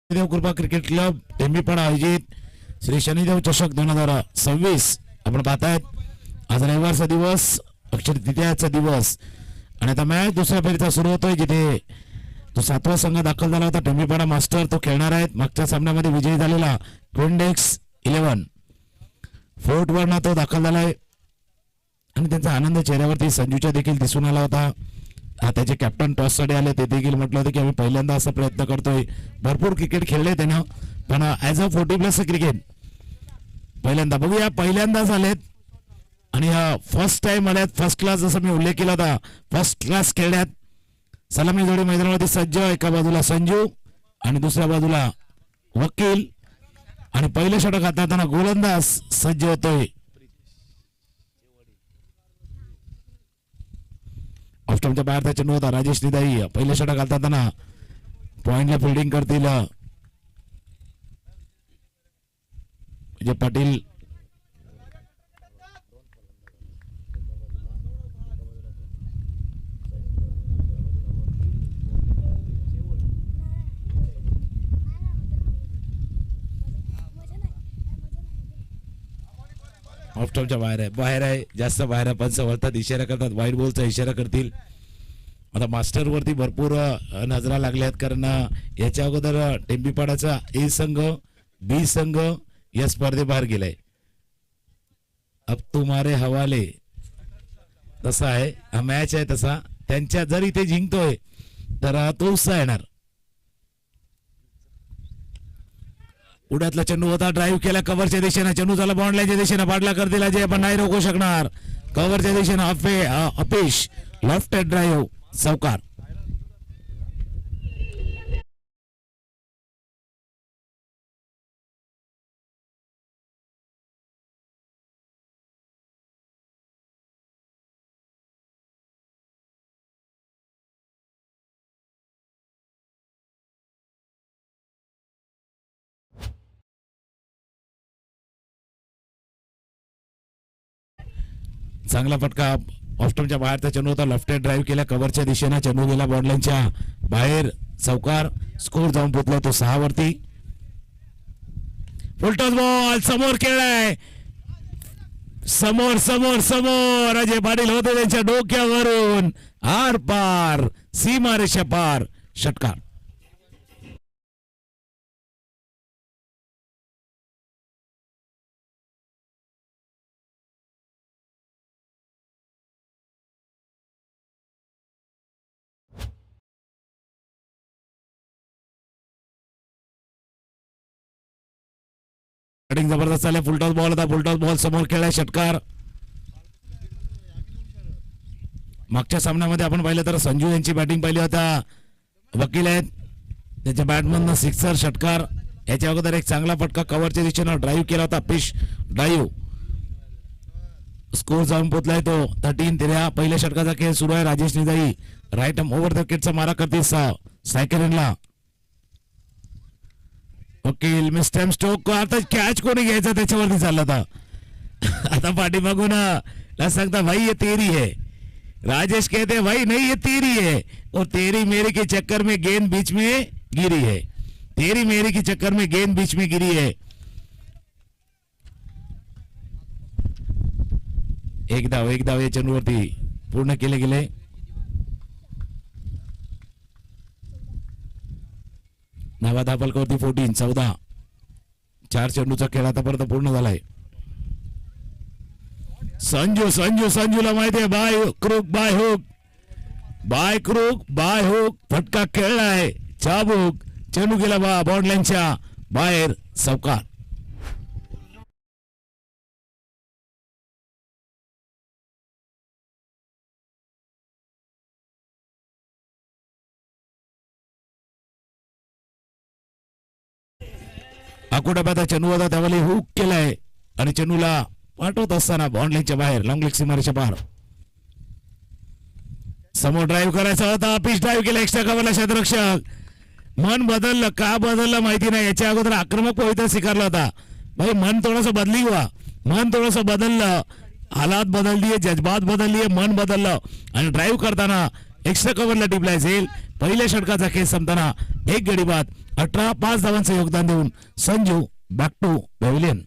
शनिदेव कृपा cricket club टेंबीपाडा आयोजित श्री शनिदेव चषक 2026 आपण पाहतायत. आज रविवारचा दिवस, अक्षर तृतीयाचा दिवस आणि आता मॅच दुसऱ्या फेरीचा सुरू होतोय, जिथे तो 7वा संघ दाखल झाला होता. टेंबीपाडा मास्टर तो खेळणार आहेत. मागच्या सामन्यामध्ये विजयी झालेला क्विंडेक्स 11 फोर्ट वरना तो दाखल झालाय आणि त्यांचा आनंद चेहऱ्यावरती संजूच्या देखील दिसून आला होता. त्याचे कॅप्टन टॉस साठी आले, ते देखील म्हटलं होतं की आम्ही पहिल्यांदा असा प्रयत्न करतोय. भरपूर क्रिकेट खेळले त्यानं, पण ॲज अ 40+ क्रिकेट पहिल्यांदा. बघूया, पहिल्यांदा झालेत आणि हा फर्स्ट टाइम आल्यात. फर्स्ट क्लास, जसं मी उल्लेख केला होता, फर्स्ट क्लास खेळण्यात. सलामी जोडी मैदानावरती सज्ज, एका बाजूला संजू आणि दुसऱ्या बाजूला वकील आणि पहिलं षटक हाताळताना गोलंदाज सज्ज होतोय. ऑफस्टॉपच्या बाहेर त्याचे नव्हता राजेश निदाई. पहिलं षटक हाताळताना पॉइंटला फिल्डिंग करतील विजय पाटील. ऑफस्टॉपच्या बाहेर आहे जास्त बाहेर आहे, पण वळतात, इशारा करतात, व्हाईट बॉलचा इशारा करतील. आता मास्टर वरती भरपूर नजरा लागल्यात, कारण याच्या अगोदर टेंबीपाडाचा ए संघ बी संघ या स्पर्धेबाहेर गेलाय. अब तुम्हारे हवाले तसा आहे हा मॅच आहे. तसा त्यांच्या जर इथे जिंकतोय तर तो उत्साह येणार. उड्यातला चेंडू होता, ड्राईव्ह केला कव्हरच्या दिशेने, चेंडू झाला बॉन्डलाईनच्या दिशेने, पाडला करतील अजय, पण नाही रोखू शकणार. कव्हरच्या दिशेने अपेश लेफ्ट हँड ड्राईव्ह चौकार. चांगला फटका. ऑफस्टॉपच्या बाहेरचा चेंडू होता, लेफ्ट हँड ड्राईव्ह केला कव्हरच्या दिशेने, चेंडू गेला बॉन्डलाईनच्या बाहेर चौकार. स्कोर जाऊन पोहोचला तो 6 वरती. फुलटॉस बॉल समोर खेळलाय, समोर समोर समोर अजय पाटील होते त्यांच्या डोक्यावरून, आर पार सीमारेषा पार षटकार. बॅटिंग जबरदस्त झाले. फुलटॉस बॉल होता, फुलटॉस बॉल समोर खेळलाय षटकार. मागच्या सामन्यामध्ये आपण पाहिलं तर संजू यांची बॅटिंग पाहिली होता. वकील आहेत, त्याच्या बॅटमधनं सिक्सर षटकार. याच्या अगोदर एक चांगला फटका कव्हरच्या दिशेनं ड्राईव्ह केला होता, फिश ड्राईव्ह. स्कोर जाऊन पोचलाय तो 13. पहिल्या षटकाचा खेळ सुरू आहे. राजेश निदाई राईट आर्म ओव्हर द विकेटचा मारा करते सायकलला. वकील मिस्टर स्टोक, आता कॅच कोणी घ्यायचा त्याच्यावरती चालला होता. आता पाठीमागून सांगता भाई ये तेरी है. राजेश कहते भाई नहीं ये तेरी है, और तेरी मेरी के चक्कर में गेंद बीच में गिरी है. तेरी मेरी के चक्कर में गेंद बीच में गिरी है. एक धाव या चेंडूवरती पूर्ण केले गेले. नावा धापलकवरती 14 4 चेंडूचा खेळ आतापर्यंत पूर्ण झालाय. संजूला माहितीये बाय क्रूक बाय हुक फटका खेळलाय, चाबूक, चेंडू गेला बॉन्डलाईनच्या बाहेर चौकार. आकुटापाता चेंडू होता, त्यावेळी हुक केलाय आणि चेंडूला पाठवत असताना बॉन्डलाईनच्या बाहेर लॉंग लेग सीमारेषा पार. समोर ड्राईव्ह करायचा होता, पिच ड्राईव्ह केला एक्स्ट्रा कव्हरला क्षेत्ररक्षक. मन बदललं का बदललं माहिती नाही. याच्या अगोदर आक्रमक पवित्र स्वीकारला होता. भाई मन थोडंसं बदली हुआ, मन थोडंसं बदललं, हालात बदलली, जज्बात बदलली, मन बदललं आणि ड्राईव्ह करताना एक्स्ट्रा कव्हरला टिपलाय. झेल पहिल्या षटकाचा खेळ संपताना एक गडी बाद 18-5 धावांचं योगदान देऊन संजू बॅक टू पॅव्हिलियन.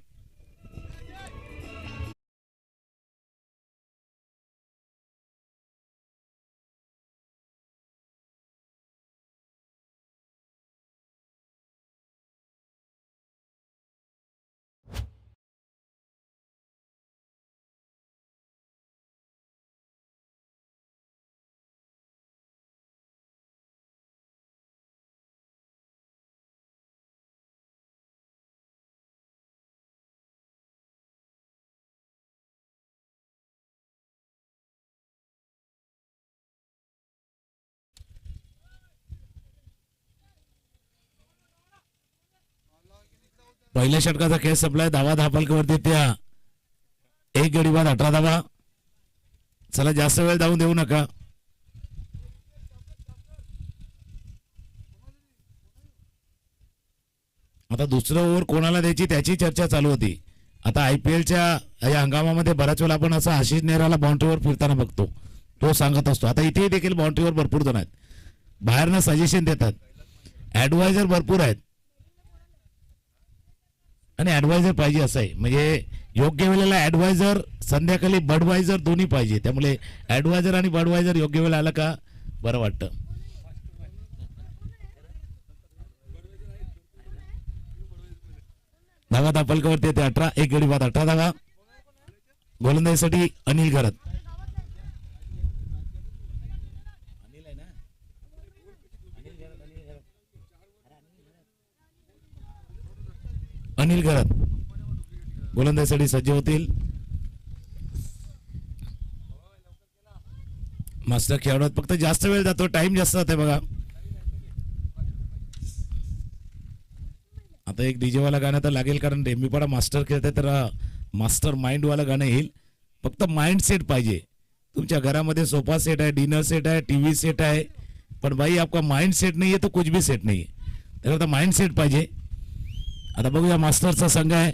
पहिल्या षटकाचा खेळ संपलाय. धावा धापलकावरती त्या एक गडी बाद 18 धावा. चला जास्त वेळ धावून देऊ नका. आता दुसरं ओव्हर कोणाला द्यायची त्याची चर्चा चालू होती. आता IPLच्या या हंगामामध्ये बऱ्याच वेळा आपण असं आशिष नेहराला बाउंड्रीवर फिरताना बघतो. तो सांगत असतो. आता इथे देखील बाउंड्रीवर भरपूर जण आहेत. बाहेरनं सजेशन देतात. ऍडवायझर भरपूर आहेत आणि ऍडवायझर पाहिजे असं आहे. म्हणजे योग्य वेळेला ऍडवायझर, संध्याकाळी बडवायझर दोन्ही पाहिजे. त्यामुळे ऍडवायझर आणि बडवायझर योग्य वेळेला आलं का बरं वाटतं. धावा दापलकावरती येते 18. एक गडी बाद 18 धावा. गोलंदाजीसाठी अनिल घरत. अनिल घरत गोलंदाजीसाठी सज्ज होतील. मास्टर खेळाडू फक्त जास्त वेळ जातो, टाइम जास्त जाते बघा. आता एक डीजे वाला गाणं तर लागेल, कारण रेमीपाडा मास्टर खेळते तर मास्टर माइंड वाला गाणं येईल. फक्त माइंड सेट पाहिजे. तुमच्या घरामध्ये सोफा सेट आहे, डिनर सेट आहे, टीव्ही सेट आहे, पण भाई आपका माइंड सेट नहीं है तो कुछ भी सेट नहीं है. त्याकरता माइंड सेट पाहिजे. आता बघूया मास्टरचा संघ आहे.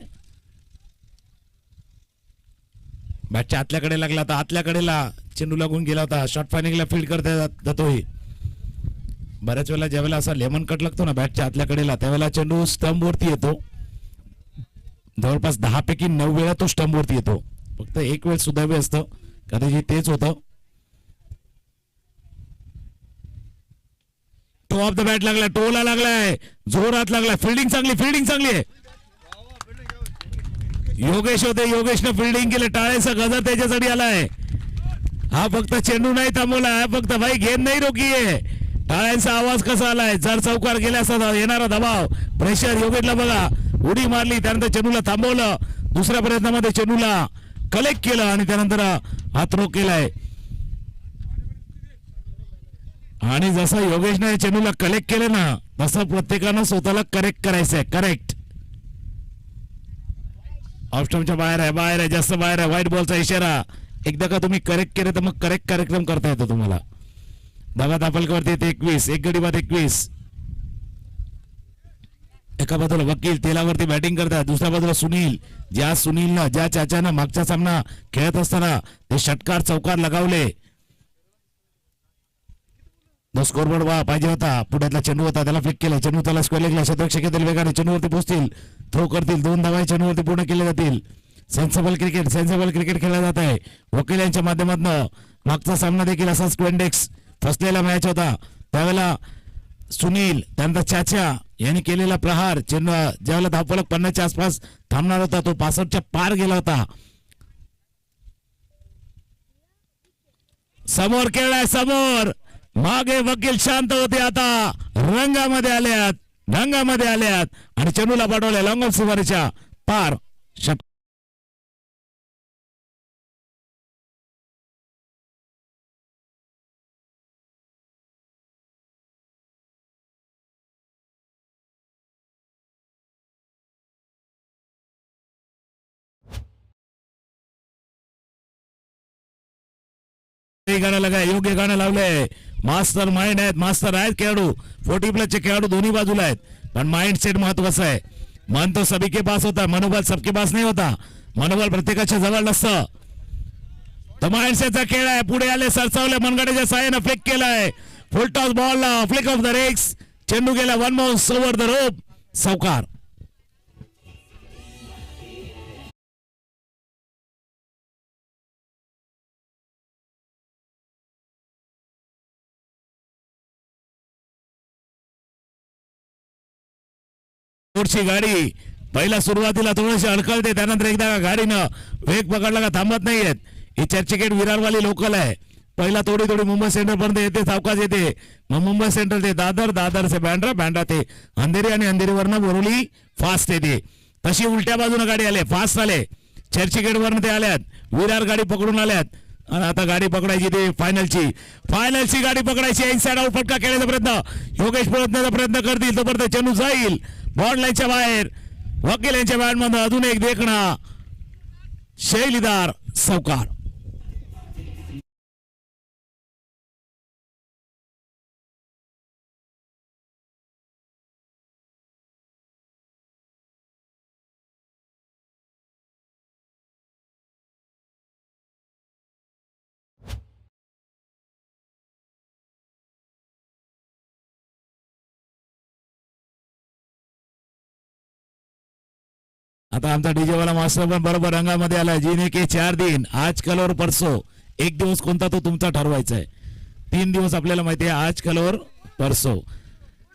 बॅटच्या आतल्याकडे लागला, आता आतल्या कडेला चेंडू लागून गेला होता. शॉर्ट फायनिंगला फील्ड करता जातोय. बऱ्याच वेळेला ज्यावेळेला असा लेमन कट लागतो ना बॅटच्या आतल्या कडेला, त्यावेळेला चेंडू स्टंप वरती येतो. जवळपास 10 पैकी 9 वेळा तो स्टंप वरती येतो. फक्त एक वेळ सुदैवी असतं, कदाचित तेच होतं. टो ऑफ द बॅट लागला, टोला लागलाय, जोरात लागलाय. फिल्डिंग चांगली, फिल्डिंग चांगली आहे. योगेश होते, योगेशनं फिल्डिंग केलं. टाळेचा गजर त्याच्यासाठी आलाय. हा फक्त चेंडू नाही थांबवला, हा फक्त भाई गेम नाही रोकी आहे. टाळ्यांचा आवाज कसा आलाय. जर चौकार गेला असता येणारा दबाव, प्रेशर. योगेशला बघा, उडी मारली, त्यानंतर चेंडूला थांबवलं. दुसऱ्या प्रयत्नामध्ये चेंडूला कलेक्ट केलं आणि त्यानंतर हात रोक केलाय. आणि जसं योगेशने चेंडूला कलेक्ट केलं ना, तसं प्रत्येकानं स्वतःला करेक्ट करायचंय. करेक्ट. ऑफस्टमच्या बाहेर आहे, बाहेर आहे, जास्त बाहेर आहे. व्हाईट बॉलचा इशारा. एकदा का तुम्ही करेक्ट केले तर मग करेक्ट कार्यक्रम करता येतो तुम्हाला. धावा दापलकावरती येते 21. एक गडी बाद 21. एका बाजूला वकील तेलावरती बॅटिंग करतात, दुसऱ्या बाजूला सुनील. ज्या चाच्यानं मागचा सामना खेळत असताना ते षटकार चौकार लगावले. स्कोरबोर्ड पाहिजे होता. पुढ्यातला चेंडू होता, त्याला फ्लिक केला. चेंडू त्याला स्क्वेअर लेगला शतरक्षक वेगाने चेंडूवरती पोहोचतील, थ्रो करतील. 2 धावा चेंडूवरती पूर्ण केले जातील. सेन्सेबल क्रिकेट खेळला जात आहे. वकील यांच्या माध्यमातून मागचा सामना देखील असा स्क्वेंडेक्स फसलेला मॅच होता. त्यावेळेला सुनील त्यानंतर चाचा यांनी केलेला प्रहार. चेंडू ज्यावेळेला धावफलक 50च्या आसपास थांबणार होता, तो 65च्या पार गेला होता. समोर खेळलाय, समोर. मागे वकील शांत होते, आता रंगामध्ये आल्यात आणि चेंडूला पाठवले लॉंग ऑफ सीमारेच्या पार. गाणं लगा, योग्य गाणं लावलंय. मास्टर माइंड आहेत, मास्टर आहेत खेळाडू. 40+ खेळाडू दोन्ही बाजूला आहेत, पण माइंड सेट महत्वाचा आहे. मन तो सभी के पास होता, मनोबल सबके पास नाही होता. मनोबल प्रत्येकाच्या जवळ नसतं. तर माइंड सेटचा खेळ आहे. पुढे आले, सरसावले, मनगड्याच्या साह्यानं फेक केलाय. Full toss ball flick off the wrists. चेंडू गेला वन माउस ओव्हर द रोप. सौकार. पुढची गाडी पहिला सुरुवातीला थोडीशी अडकळते, त्यानंतर एकदा गाडीनं वेग पकडला का थांबत नाहीयेत. ही चर्चगेट विरारवाली लोकल आहे. पहिला थोडी थोडी मुंबई सेंटर पर्यंत येते, सावकाश येते. मग मुंबई सेंट्रल ते दादर, दादर से बँड्रा, बँड्रा ते अंधेरी आणि अंधेरीवरनं बोरवली फास्ट येते. तशी उलट्या बाजूने गाडी आले, फास्ट आले. चर्चगेट वरनं ते आल्यात, विरार गाडी पकडून आल्यात. आणि आता गाडी पकडायची ते फायनलची गाडी पकडायची. इनसाइड आउट फटका खेळण्याचा प्रयत्न योगेश पळतण्याचा प्रयत्न करतील, तोपर्यंत चेंडू जाईल बॉर्ड लाईनच्या बाहेर. वकील यांच्या बॅटमध्ये अजून एक देखणा. शैलीदार सौकार. आता आमचा डीजे वाला मास्टर पण बरोबर रंगामध्ये आला. जीने के 4 दिन, आज कल और परसो. एक दिवस कोणता तो तुमचा ठरवायचा आहे. 3 दिवस आपल्याला माहिती आहे, आज कल और परसो.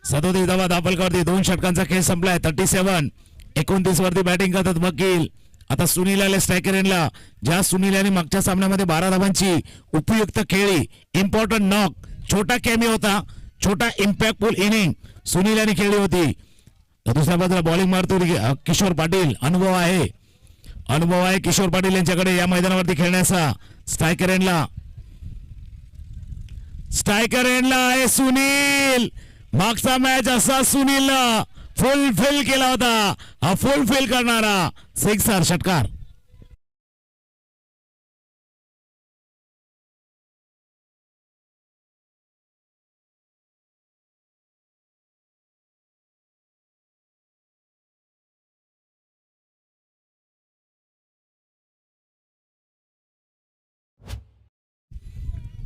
37 धावा दापलकावरती 2 षटकांचा खेळ संपलाय. 37 29 वरती बॅटिंग करतात वकील. आता सुनील आले स्ट्रायकर एंडला. ज्या सुनील यांनी मागच्या सामन्यामध्ये 12 धावांची उपयुक्त खेळी, इम्पॉर्टंट नॉक, छोटा कॅमी होता, छोटा इम्पॅक्टफुल इनिंग सुनील यांनी खेळली होती. दुसऱ्या बाजूला बॉलिंग मारतो किशोर पाटील. अनुभव आहे किशोर पाटील यांच्याकडे या मैदानावरती खेळण्याचा. स्ट्रायकर एंडला आहे सुनील. मागचा मॅच असा सुनीलला फुलफिल केला होता. हा फुलफिल करणारा सिक्सर षटकार.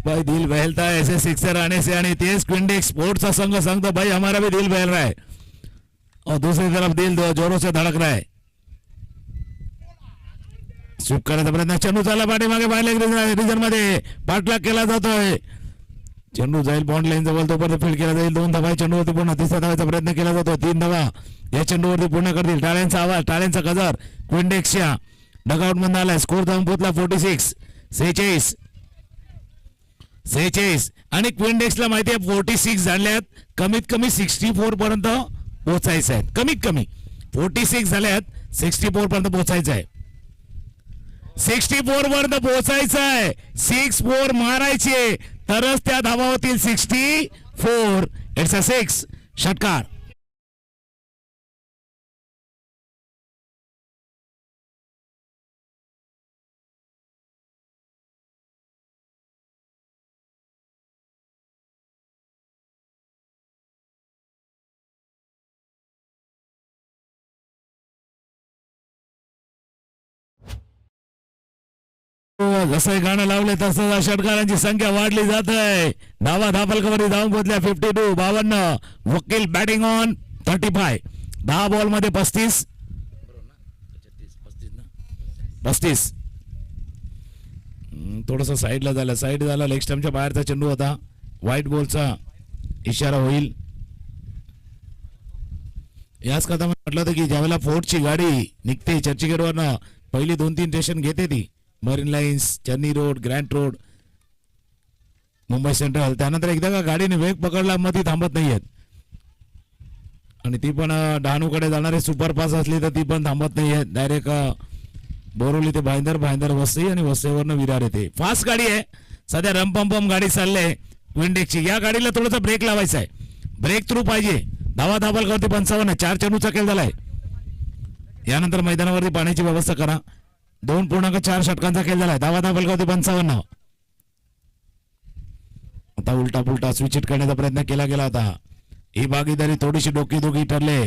भाई दिल बहलता है ऐसे सिक्सर आने से. आणि तेज क्विंडेक्स स्पोर्ट्स का संघ सांगतो भाई हमारा भी दिल बहल रहा है और दूसरी तरफ दिल जोरों से धड़क रहा है. स्वीप करायचा प्रयत्न. चेंडू चालला पाठीमागे बाहेर रिजन मध्ये पाठलाग केला जातोय. चेंडू जाईल बॉन्ड लाईन जवळ, तोपर्यंत फील्ड केला जाईल. 2 धावा चेंडूवरती पूर्ण. 3रा धावाचा प्रयत्न केला जातो. 3 धावा या चेंडूवरती पूर्ण करतील. टाळ्यांचा आवाज, टाळ्यांचा गजर क्विंडेक्सच्या डगआउट मध्ये आलाय. स्कोर जाऊन पोहोचला 46 आणि क्विंडेक्सला माहिती आहे 46 झाल्यात. कमीत कमी 64 पर्यंत पोहोचायचं आहे. कमीत कमी 46 झाल्यात, 64 पर्यंत पोहोचायचं आहे. 64 पर्यंत पोहोचायचं आहे. 6-4 मारायचे तरच त्या धावा होतील 64. इट्स अ 6 षटकार. जसं गाणं लावले तसं षटकारांची संख्या वाढली जात आहे. धावा धापलकावरी धावून पोहोचल्या 52. 52. वकील बॅटिंग ऑन 35. 10 बॉल मध्ये 35. थोडस साईड झाला. लेग स्टंपच्या बाहेरचा चेंडू होता. व्हाईट बॉलचा इशारा होईल. याच कथा म्हटलं होतं की ज्यावेळेला फोर्टची गाडी निघते चर्चगेटवरनं, पहिली 2-3 स्टेशन घेते ती. Marine lines, Channi road, grand road, Mumbai central. त्यानंतर एकदा का गाडीने वेग पकडला मग ती थांबत नाहीयेत. आणि ती पण डहाणूकडे जाणारी सुपरफास्ट असली तर ती पण थांबत नाहीये. डायरेक्ट बोरवली ते भाईंदर वसई आणि वसईवरनं विरार येते. फास्ट गाडी आहे सध्या. रमपम गाडी चालले क्विंडेक्सची. या गाडीला थोडासा ब्रेक लावायचा आहे. ब्रेक थ्रू पाहिजे. धावा धापलकावरती 55. 4 चेंडूचा खेळ झालाय. यानंतर मैदानावरती पाण्याची व्यवस्था करा. 2.4 षटकांचा खेळ झालाय. धावा धापलकावरती 55. आता उलटा पुलटा स्विच हिट करण्याचा प्रयत्न केला गेला होता. ही भागीदारी थोडीशी डोकी ठरले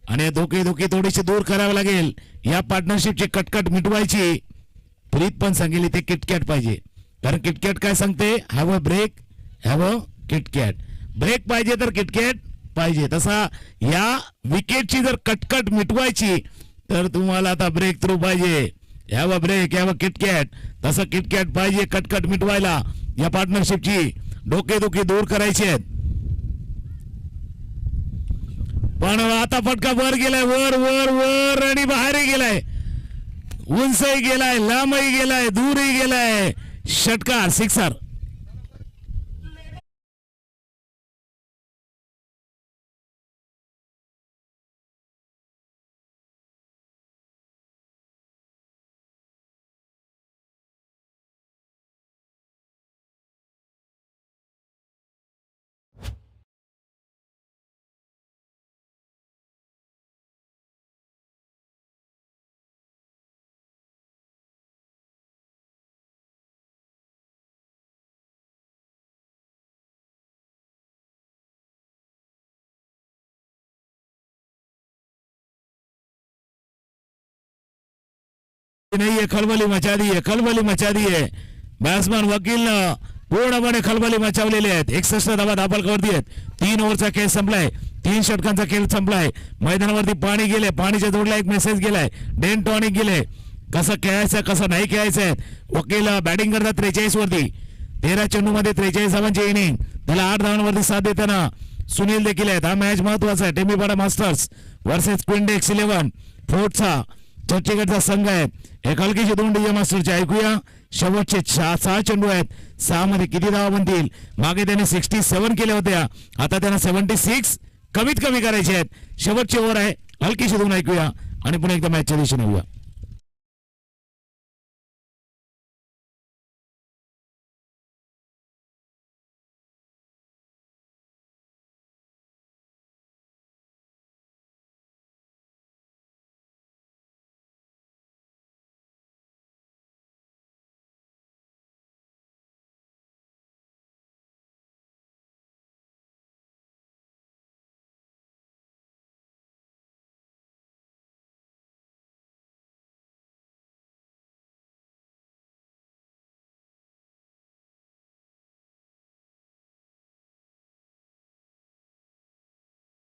आणि धोकी थोडीशी दूर करावी लागेल. या पार्टनरशिपची कटकट मिटवायची. प्रीत पण सांगेल ते किटकॅट पाहिजे. कारण किटकॅट काय सांगते, have a break, have a KitKat. Break पाहिजे तर किटकॅट पाहिजे. तसा या विकेटची जर कटकट मिटवायची तर तुम्हाला आता ब्रेक थ्रू पाहिजे. यावा ब्रेक यावा किटकॅट. तसं किटकॅट पाहिजे कटकट मिटवायला. या पार्टनरशिपची डोकेदुखी दूर करायची आहेत. पण आता फटका वर गेलाय, वर वर वर आणि बाहेरही गेलाय, उंचही गेलाय, लांबही गेलाय, दूरही गेलाय. षटकार, सिक्सर. नहीं है, खलबली मचा दी है, खलबली मचा दी है. बॅट्समन वकील पूर्णपणे खलबली मचावलेली आहेत. 61 धावा दाखल करत आहेत. 3 ओव्हरचा खेळ संपलाय, 3 षटकांचा खेळ संपलाय. मैदानावरती पाणी गेले, पाणीच्या जोडला एक मेसेज गेलाय, डेन टॉनिक गेले. कसं खेळायचं कसं नाही खेळायचं. वकील बॅटिंग करतात 43 वरती. 13 चेंडू मध्ये 43 धावांची इनिंग. त्याला 8 धावांवरती साथ देताना सुनील देखील आहेत. हा मॅच महत्वाचा आहे. टेमीपाडा मास्टर्स वर्सेस क्विंडेक्स 11 फोर्टचा चर्चेकडचा संघ आहे. एक हलकीशी 2 डीजे मास्टरचे. ऐकूया शेवटचे 6 चेंडू आहेत. 6 मध्ये किती धावा बनतील. मागे त्याने 67 केल्या होत्या, आता त्यांना 76 कमीत कमी करायचे आहेत. शेवटचे ओव्हर आहे, हलकीशी 2 ऐकूया आणि पुन्हा एकदा मॅचच्या दिशेने येऊया.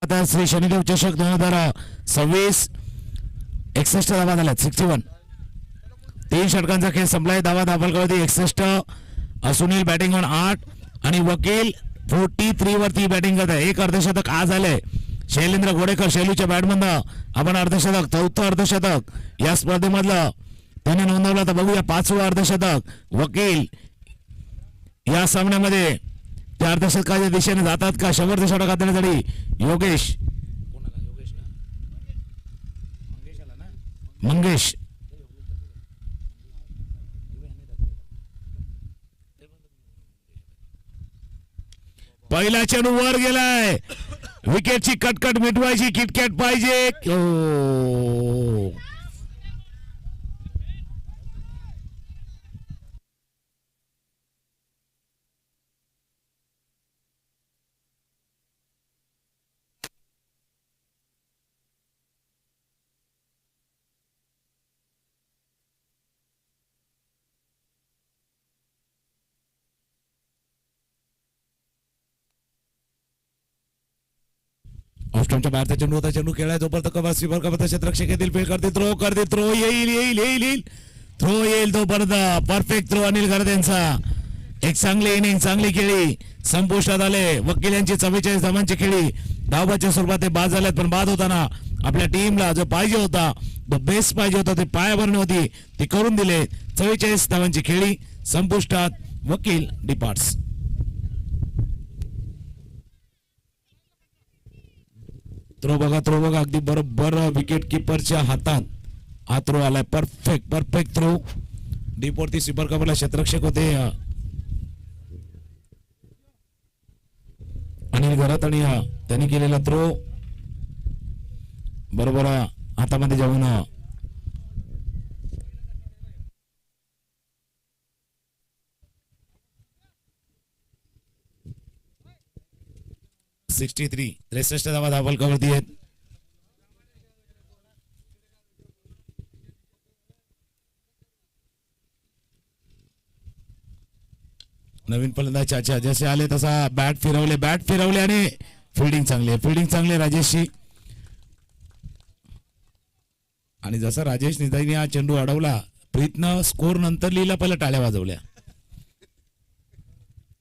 आता श्री शनिदेव चषक 2026 61 धावा झाल्यात. 61. 3 षटकांचा खेळ संपलाय. धावा दाखल करत 61. सुनील बॅटिंग ऑन 8 आणि वकील 43 वरती बॅटिंग करत आहे. एक अर्धशतक आज आलंय. शैलेंद्र घोडेकर शैलूच्या बॅटमधनं आपण अर्धशतक, 4थं अर्धशतक या स्पर्धेमधलं त्याने नोंदवलं. तर बघूया 5वं अर्धशतक. वकील या सामन्यामध्ये त्या अर्धशतकाच्या दिशेने जातात का. शेवटचं षटक देण्यासाठी योगेश मंगेश पहिला चेंडू वर गेलाय. विकेटची कटकट मिटवायची, किटकॅट पाहिजे. ऑस्ट्रेमच्या बाहेरचा चेंडू होता. चेंडू खेळाय जोपर्यंत कव्हर स्वीपर करत क्षेत्ररक्षक येतील, फेल करते, थ्रो येईल येईल येईल येईल थ्रो येईल तोपर्यंत परफेक्ट थ्रो अनिल गर्दे यांचा. एक चांगली इनिंग, चांगली खेळी संपुष्टात आले. वकील यांची 44 धावांची खेळी धावबाच्या स्वरूपात ते बाद झाल्यात. पण बाद होताना आपल्या टीमला जो पाहिजे होता, जो बेस्ट पाहिजे होता, ते पायाभरणी होती, ती करून दिले. 44 धावांची खेळी संपुष्टात. वकील डिपार्ट्स. थ्रो बघा अगदी बरोबर विकेट किपरच्या हातात हा थ्रो आलाय. Perfect throw. डीपवरती स्वीपर कव्हरला क्षेत्ररक्षक होते अनिल घरात आणि त्यांनी केलेला थ्रो बरोबर हातामध्ये जाऊन 63 धावा दाखल करती आहेत. नवीन फलंदाज चाचा जसे आले तसा बॅट फिरवले आणि फिल्डिंग चांगली राजेशची. आणि जसा राजेश निताईने हा चेंडू अडवला, प्रीतनं स्कोर नंतर लिहिला, पहिला टाळ्या वाजवल्या.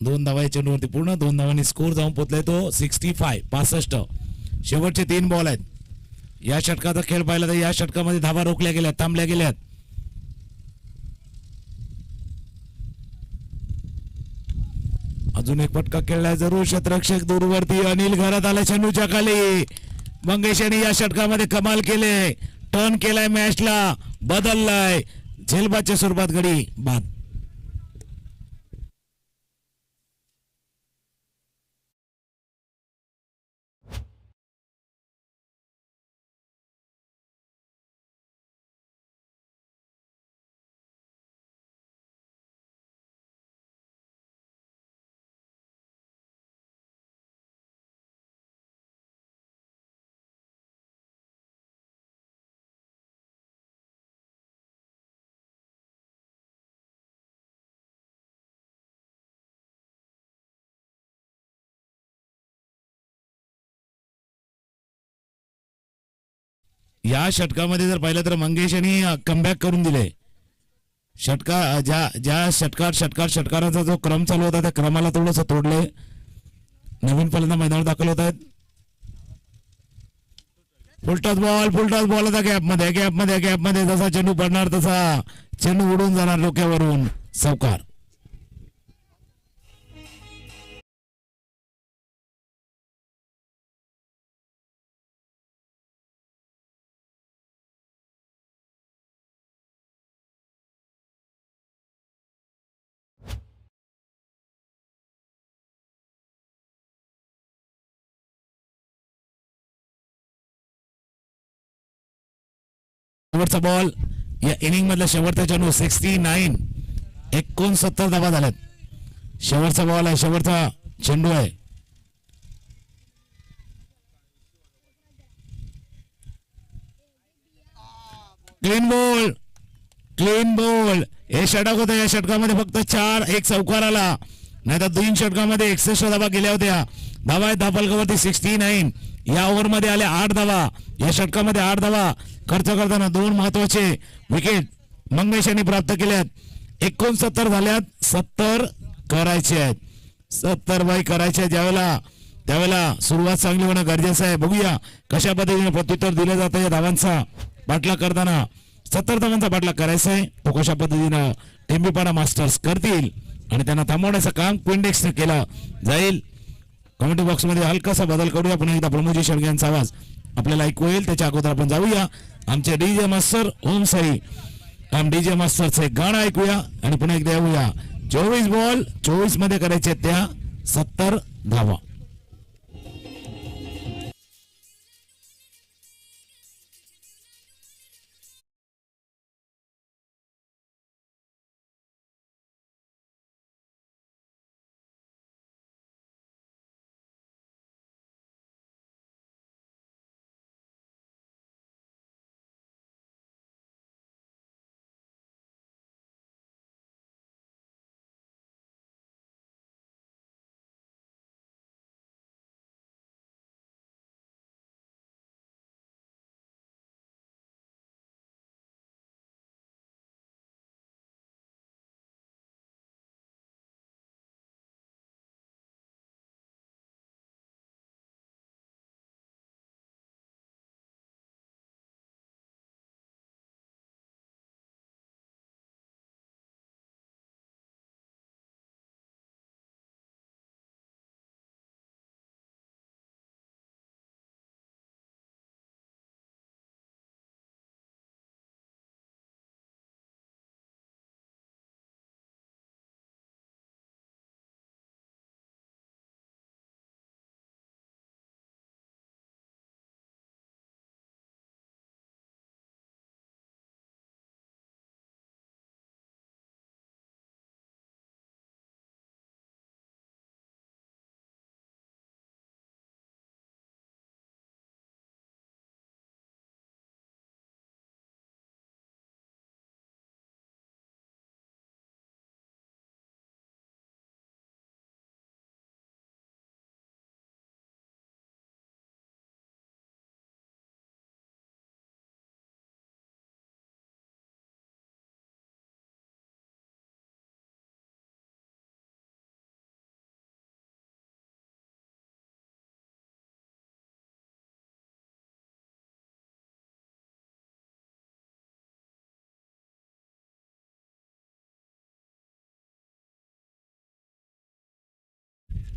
2 धावा या चेंडूवरती पूर्ण, 2 धावांनी स्कोर जाऊन पोहोचलाय तो 65. शेवटचे 3 बॉल आहेत. या षटकाचा खेळ पाहिला तर या षटकामध्ये धावा रोखल्या गेल्यात, थांबल्या गेल्यात. अजून एक फटका खेळलाय जरूर, क्षेत्ररक्षक दूरवरती, अनिल घरात आला चेंडूच्या खाली. मंगेश यांनी या षटकामध्ये कमाल केले, टर्न केलाय, मॅचला बदललाय, झेलबादच्या स्वरूपात गडी बाद. या षटकामध्ये जर पाहिलं तर मंगेश यांनी कमबॅक करून दिले. षटकाराचा जो क्रम चालू होता त्या क्रमाला थोडंसं तोडले. नवीन फलंदाज मैदानावर दाखल होत आहेत. फुलटॉस बॉल होता गॅपमध्ये जसा चेंडू पडणार तसा चेंडू उडून जाणार डोक्यावरून, सावकार. शेवटचा बॉल या इनिंग मधला शेवटचा चेंडू 69 धावा झाल्यात. शेवटचा बॉल आहे, शेवटचा चेंडू आहे. क्लीन बॉल हे षटक होतं. या षटकामध्ये फक्त 4 चौकार आला, नाही तर 3 षटकामध्ये 61 धावा गेल्या होत्या. धावा आहेत धापलकावरती 69. या ओव्हरमध्ये आल्या 8 धावा, या षटकामध्ये 8 धावा खर्च करताना 2 महत्वाचे विकेट मंगेश यांनी प्राप्त केल्यात. 69 झाल्यात, 70 करायचे आहेत. 70 बाई करायचे आहेत. त्यावेळेला सुरुवात चांगली होणं गरजेचं आहे. बघूया कशा पद्धतीने प्रत्युत्तर दिलं जातं या धावांचा पाठलाग करताना. 70 धावांचा पाठलाग करायचा आहे, तो कशा पद्धतीनं टेंबीपाडा मास्टर्स करतील आणि त्यांना थांबवण्याचं काम क्विंडेक्सने केलं जाईल. कमेंट बॉक्समध्ये हलकासा बदल करूया. पुन्हा एकदा प्रमोद शेळके यांचा आवाज आपल्याला ऐकू येईल. त्याच्या अगोदर आपण जाऊया आमचे डीजे मास्टर ओम साई डीजे मास्टरचे गाणं ऐकूया आणि पुन्हा एकदा येऊया. 24 बॉल 24 मध्ये करायचे त्या 70 धावा.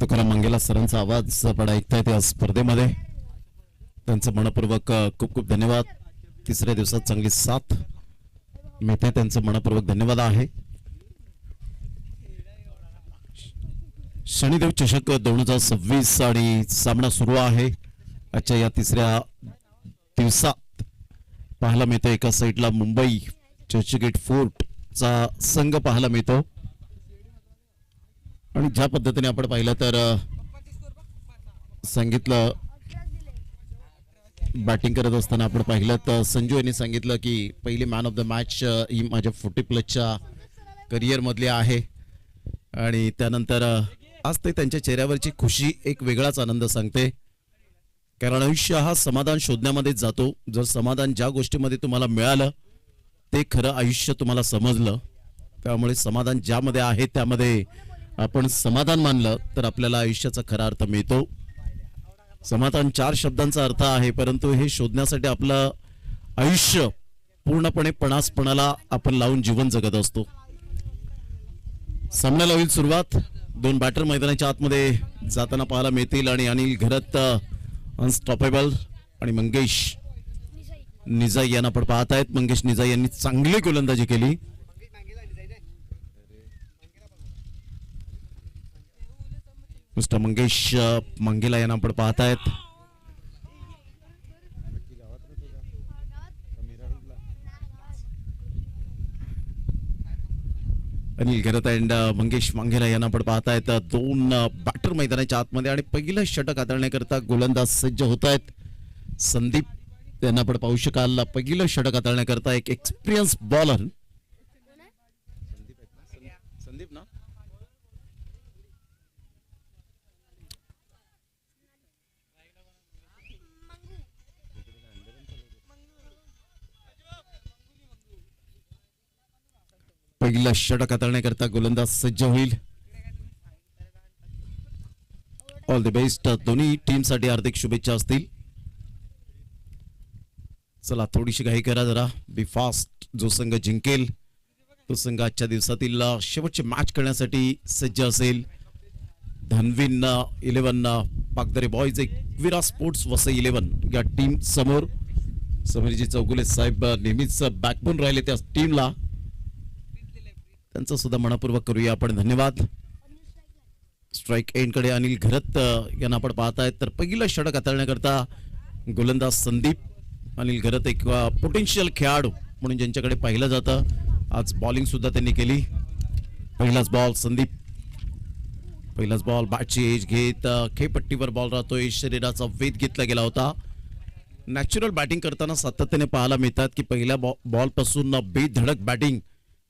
तुकाराम मंगेला सरांचा आवाज आपण ऐकताय त्या स्पर्धेमध्ये. त्यांचं मनपूर्वक खूप खूप धन्यवाद. तिसऱ्या दिवसात चांगली साथ मिळते, त्यांचं मनपूर्वक धन्यवाद आहे. शनिदेव चषक 2026 आणि सामना सुरू आहे. आजच्या या तिसऱ्या दिवसात पाहायला मिळतो एका साईडला मुंबई चर्चगेट फोर्टचा संघ पाहायला मिळतो. आणि ज्या पद्धतीने आपण पाहिलं तर सांगितलं बॅटिंग करत असताना आपण पाहिलं तर संजू यांनी सांगितलं की पहिली मॅन ऑफ द मॅच ही माझ्या 40+ करिअर मधली आहे. आणि त्यानंतर आज ते त्यांच्या चेहऱ्यावरची खुशी एक वेगळाच आनंद सांगते. कारण आयुष्य हा समाधान शोधण्यामध्ये जातो. जर समाधान ज्या गोष्टीमध्ये तुम्हाला मिळालं ते खरं आयुष्य तुम्हाला समजलं. त्यामुळे समाधान ज्यामध्ये आहे त्यामध्ये आपण समाधान मानलं तर आपल्याला आयुष्याचा खरा अर्थ मिळतो. समाधान 4 शब्दांचा अर्थ आहे, परंतु हे शोधण्यासाठी आपलं आयुष्य पूर्णपणे पणासपणाला आपण लावून जीवन जगत असतो. सामन्याला होईल सुरुवात. 2 बॅटर मैदानाच्या आतमध्ये जाताना पाहायला मिळतील आणि अनिल घरत अनस्टॉपेबल आणि मंगेश निजाई यांना आपण पाहत आहेत. मंगेश निजाई यांनी चांगली गोलंदाजी केली. मिस्टर मंगेश मंगेला यांना आपण पाहत आहेत. अनिल घरत अँड मंगेश मंगेला यांना आपण पाहत आहेत. 2 बॅटर मैदानाच्या आतमध्ये आणि पहिलं षटक हाताळण्याकरता गोलंदाज सज्ज होत आहेत. संदीप यांना आपण पाहू शकाल. पहिलं षटक हाताळण्याकरता एक एक्सपिरियन्स बॉलर संदीप ना पहिला षटक हाताळण्याकरता गोलंदाज सज्ज होईल. All the best. दोन्ही टीमसाठी हार्दिक शुभेच्छा असतील. चला थोडीशी घाई करा जरा. बी फास्ट. जो संघ जिंकेल तो संघ आजच्या दिवसातील शेवटची मॅच करण्यासाठी सज्ज असेल. धनवीन 11 पागदरे बॉयज एकविरा स्पोर्ट्स वसई 11 या टीम समोर समीरजी चौगुले साहेब नेहमीच बॅकबोन राहिले त्या टीमला. त्यांचा सुद्धा मनपूर्वक करूया आपण धन्यवाद. स्ट्राईक एंड कडे अनिल घरत यांना आपण पाहतायत. तर पहिलं षटक हाताळण्याकरता गोलंदाज संदीप. अनिल घरत एक पोटेन्शियल खेळाडू म्हणून ज्यांच्याकडे पाहिलं जातं. आज बॉलिंग सुद्धा त्यांनी केली. पहिलाच बॉल संदीप. पहिलाच बॉल बॅटची एज घेत खेळपट्टीवर बॉल राहतोय. शरीराचा वेध घेतला गेला होता. नॅचरल बॅटिंग करताना सातत्याने पाहायला मिळतात की पहिल्या बॉल पासून बेधडक बॅटिंग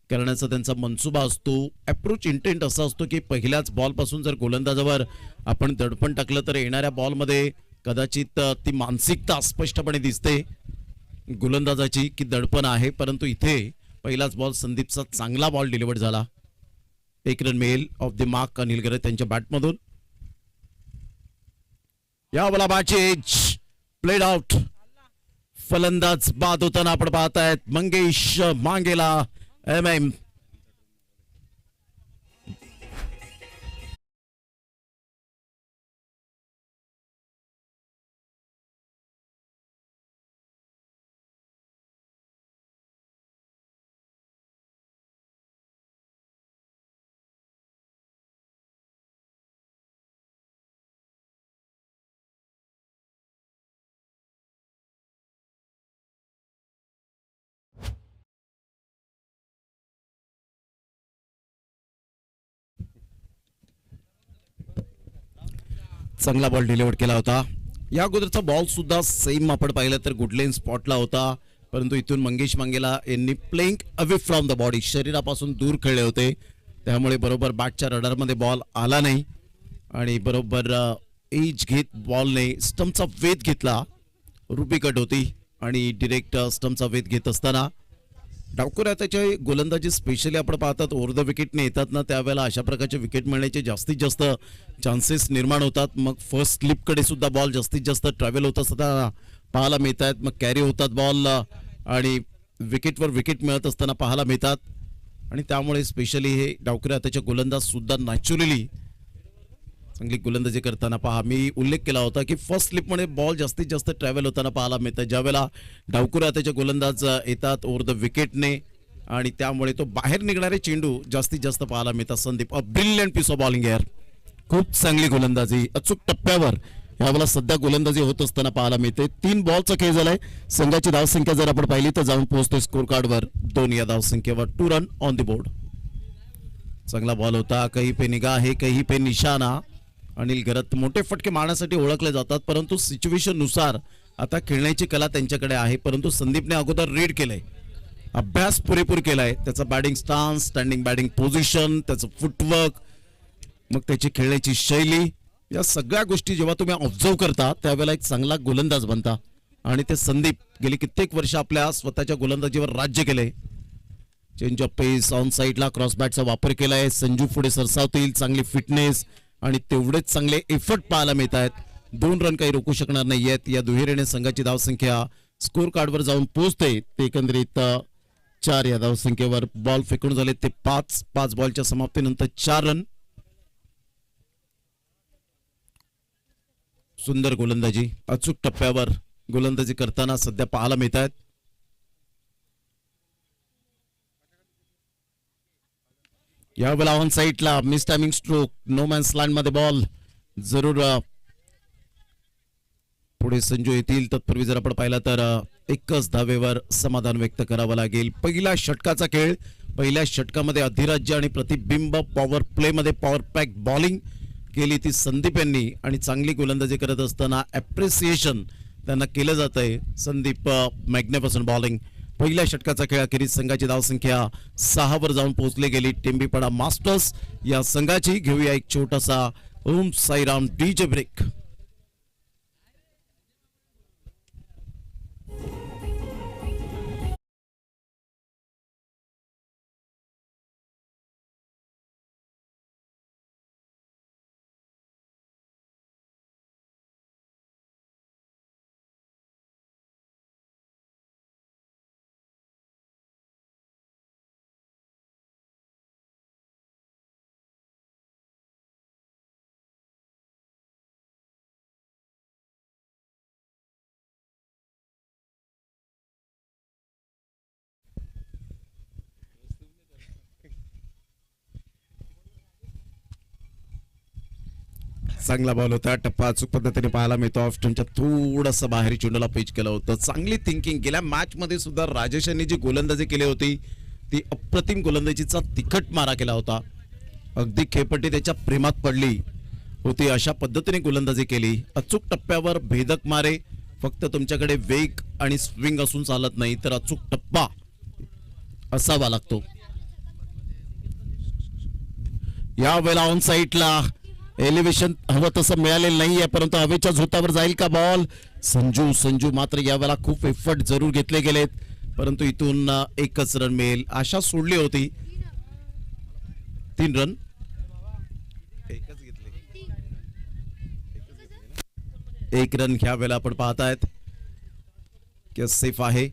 करण्याचा त्यांचा मनसुबा असतो. अप्रोच इंटेंट असा असतो की पहिल्याच बॉल पासून जर गोलंदाजावर आपण दडपण टाकलं तर येणाऱ्या बॉलमध्ये कदाचित ती मानसिकता स्पष्टपणे दिसते गोलंदाजाची की दडपण आहे. परंतु इथे पहिलाच बॉल संदीपचा चांगला बॉल डिलिव्हर झाला. 1 रन मिळेल ऑफ द मार्क अनिल घरत त्यांच्या बॅटमधून. या बॉला बॅटची एज प्लेड आउट. फलंदाज बाद होताना आपण पाहतायत मंगेश मांगेला MM. चांगला बॉल डिलिव्हर केला होता. या अगोदरचा बॉल सुद्धा सेम आपण पाहिलं तर गुडलेन स्पॉटला होता. परंतु इथून मंगेश मांगेला यांनी playing away from the body शरीरापासून दूर खेळले होते. त्यामुळे बरोबर बॅटच्या रडारमध्ये बॉल आला नाही आणि बरोबर एज घेत बॉलने स्टम्पचा वेध घेतला. रुपी कट होती आणि डिरेक्ट स्टम्पचा वेध घेत असताना डावखुऱ्या त्याच्या गोलंदाजी स्पेशली आपण पाहतात ओव्हर द विकेटने येतात ना त्यावेळेला अशा प्रकारचे विकेट मिळण्याचे जास्तीत जास्त चान्सेस निर्माण होतात. मग फर्स्ट स्लिपकडे सुद्धा बॉल जास्तीत जास्त ट्रॅव्हल होत असताना पाहायला मिळतात. मग कॅरी होतात बॉल आणि विकेटवर विकेट मिळत असताना पाहायला मिळतात. आणि त्यामुळे स्पेशली हे डावखुऱ्या त्याचे गोलंदाज सुद्धा नॅचरली चांगली गोलंदाजी करताना पहा, मी उल्लेख केला होता की फर्स्ट स्लिपमध्ये बॉल जास्तीत जास्त ट्रॅव्हल होताना पाहायला मिळतं. ज्यावेळेला डावकुरा त्याचे गोलंदाज येतात ओव्हर द विकेटने आणि त्यामुळे तो बाहेर निघणारे चेंडू जास्तीत जास्त पाहायला मिळतात. Sandeep, a brilliant piece of bowling यार, खूप चांगली गोलंदाजी अचूक टप्प्यावर यावेळेला सध्या गोलंदाजी होत असताना पाहायला मिळते. 3 बॉलचा खेळ झालाय. संघाची धावसंख्या जर आपण पाहिली तर जाऊन पोहोचते स्कोर कार्डवर 2 या धावसंख्येवर. 2 रन ऑन द बोर्ड. चांगला बॉल होता. कहीं पे निगाह है कहीं पे निशाणा. अनिल घरत मोठे फटके मारण्यासाठी ओळखले जातात, परंतु सिच्युएशन नुसार आता खेळण्याची कला त्यांच्याकडे आहे. परंतु संदीपने अगोदर रीड केलंय, अभ्यास पुरेपूर केलाय. त्याचा batting stance, standing batting position, त्याचं फुटवर्क, मग त्याची खेळण्याची शैली, या सगळ्या गोष्टी जेव्हा तुम्ही ऑब्झर्व करता त्यावेळेला एक चांगला गोलंदाज बनता. आणि ते संदीप गेली कित्येक वर्ष आपल्या स्वतःच्या गोलंदाजीवर राज्य केले. चेंज ऑफ पेस, ऑन साईडला क्रॉस बॅटचा वापर केलाय. संजू पुढे सरसावतील. चांगली फिटनेस आणि तेवढेच चांगले एफर्ट पाहायला मिळत आहेत. 2 रन काही रोखू शकणार नाहीयेत. या दुहेरीने संघाची धावसंख्या स्कोर कार्डवर जाऊन पोहोचते. ते एकंदरीत 4 या धावसंख्येवर. बॉल फेकून झाले ते 5 बॉलच्या समाप्तीनंतर 4 रन. सुंदर गोलंदाजी अचूक टप्प्यावर गोलंदाजी करताना सध्या पाहायला मिळत आहेत. यावेळेला ऑन साईडला miss timing stroke, no man's land मध्ये बॉल. जरूर पुढे संजू येतील. तत्पूर्वी जर आपण पाहिला तर एकच धावेवर समाधान व्यक्त करावं लागेल. पहिल्या षटकाचा खेळ. पहिल्या षटकामध्ये अधिराज्य आणि प्रतिबिंब पॉवर प्ले मध्ये पॉवर पॅक बॉलिंग केली ती संदीप यांनी आणि चांगली गोलंदाजी करत असताना अप्रिसिएशन त्यांना केलं जात आहे. Sandeep magnificent bowling. पहिल्या षटकाचा खेळ अखेरीस संघाची धावसंख्या 6 वर जाऊन पोहोचली गेली. टेंबीपडा मास्टर्स या संघाची. घेऊया एक छोटासा ओम साईराम डीजे ब्रेक. चांगला बॉल होता. टप्पा अचूक पद्धतीने पाहायला मिळतो. ऑफ स्टंपच्या थोडंसं बाहेर चेंडूला पिच केलं होतं. चांगली थिंकिंग. गेल्या मॅच मध्ये सुद्धा राजेश यांनी जी गोलंदाजी केली होती ती अप्रतिम गोलंदाजीचा तिखट मारा केला होता. अगदी खेळपट्टी त्याच्या प्रेमात पडली होती अशा पद्धतीने गोलंदाजी केली. अचूक टप्प्यावर भेदक मारे. फक्त तुमच्याकडे वेग आणि स्विंग असून चालत नाही, तर अचूक टप्पा असावा लागतो. या वेळेला ऑन साईडला एलिव्हेशन हवं तसं मिळालेलं नाहीये, परंतु हवेच्या झोतावर जाईल का बॉल. संजू मात्र यावेळेला खूप एफर्ट जरूर घेतले गेलेत, परंतु इथून एकच रन मिळेल आशा सोडली होती. 3 रन. एक रन ह्या वेळेला आपण पाहतायत की सेफ आहे.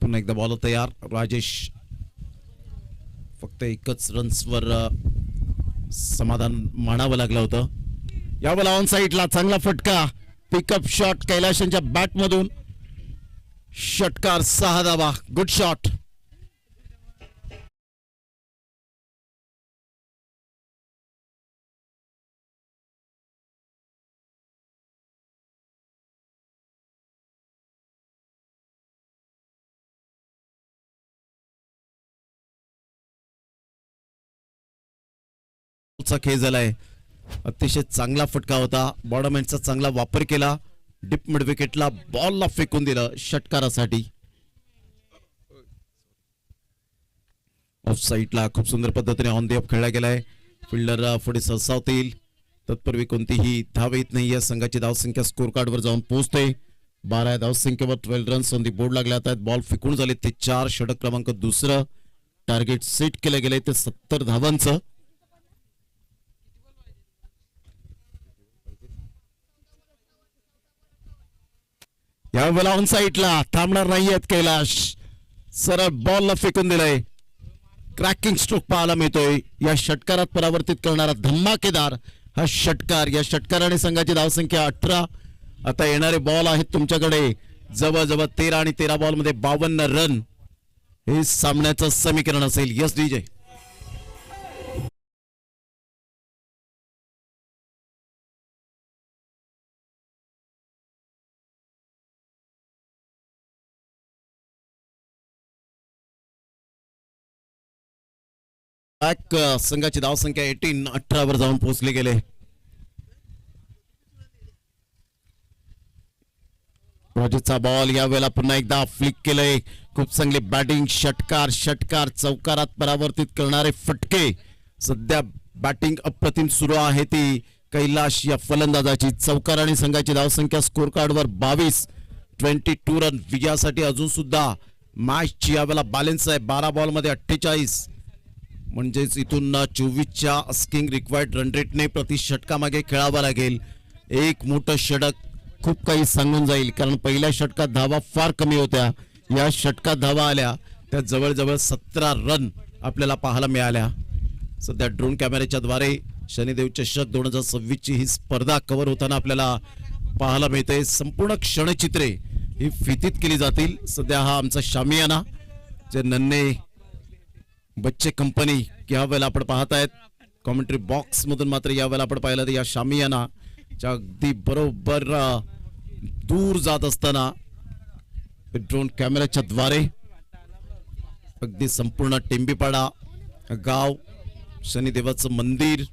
पुन्हा एकदा बॉल तयार. राजेश फक्त एकच रन्सवर समाधान मानावं लागलं होतं. यावेळेला ऑन साईडला चांगला फटका. पिकअप शॉट कैलाशांच्या बॅट मधून. षटकार 6 धावा. Good shot. खेळ झालाय. अतिशय चांगला फटका होता. बॉटम एंडचा चांगला वापर केला. डिप मिड विकेटला बॉलला फेकून दिलं षटकारासाठी. ऑफ साईडला खूप सुंदर पद्धतीने ऑन द ऑफ खेळला गेलाय. फिल्डर पुढे सरसावतील. तत्पूर्वी कोणतीही धाव येत नाही. या संघाची धावसंख्या स्कोर कार्डवर जाऊन पोहोचते. 12 धावसंख्येवर 12 रन्स ऑन दी बोर्ड लागले आहेत. बॉल फेकून झाले ते 4. षटक क्रमांक 2. टार्गेट सेट केलं गेलंय ते 70 धावांचं. यावेळेला ऑन साईडला थांबणार नाहीयेत कैलाश. सरळ बॉलला फेकून दिलंय. क्रॅकिंग स्ट्रोक पाहायला मिळतोय. या षटकारात परावर्तित करणारा धमाकेदार हा षटकार. या षटकाराने संघाची धावसंख्या 18. आता येणारे बॉल आहेत तुमच्याकडे जवळजवळ 13 आणि 13 बॉल मध्ये 52 रन. हे सामन्याचं समीकरण असेल. Yes DJ. संघाची धावसंख्या 18 वर जाऊन पोहोचले गेले. रॉजरचा बॉल यावेळेला पुन्हा एकदा फ्लिक केलंय. खूप चांगली बॅटिंग. षटकार चौकारात परावर्तित करणारे फटके. सध्या बॅटिंग अप्रतिम सुरू आहे ती कैलाश या फलंदाजाची. चौकार आणि संघाची धावसंख्या स्कोर कार्डवर 22 रन. विजयासाठी अजून सुद्धा मॅचची यावेळेला बॅलन्स आहे. 12 बॉल मध्ये 48 म्हणजेच इथून 24च्या अस्किंग रिक्वायर्ड रन रेटने प्रति षटकामागे खेळावं लागेल. एक मोठं षटक खूप काही सांगून जाईल कारण पहिल्या षटकात धावा फार कमी होत्या. या षटकात धावा आल्या त्या जवळजवळ 17 रन आपल्याला पाहायला मिळाल्या. सध्या ड्रोन कॅमेऱ्याच्या द्वारे शनिदेव चषक 2026 ची ही स्पर्धा कव्हर होताना आपल्याला पाहायला मिळते. संपूर्ण क्षणचित्रे ही फितीत केली जातील. सध्या हा आमचा शामियाना जे नन्हे बच्चे कंपनी या वेळेला आपण पाहतायत. कॉमेंट्री बॉक्स मधून मात्र या वेळेला आपण पाहिलं तर या शामियाना च्या अगदी बरोबर दूर जात असताना ड्रोन कॅमेऱ्याच्या द्वारे अगदी संपूर्ण टेंबीपाडा गाव, शनिदेवाचं मंदिर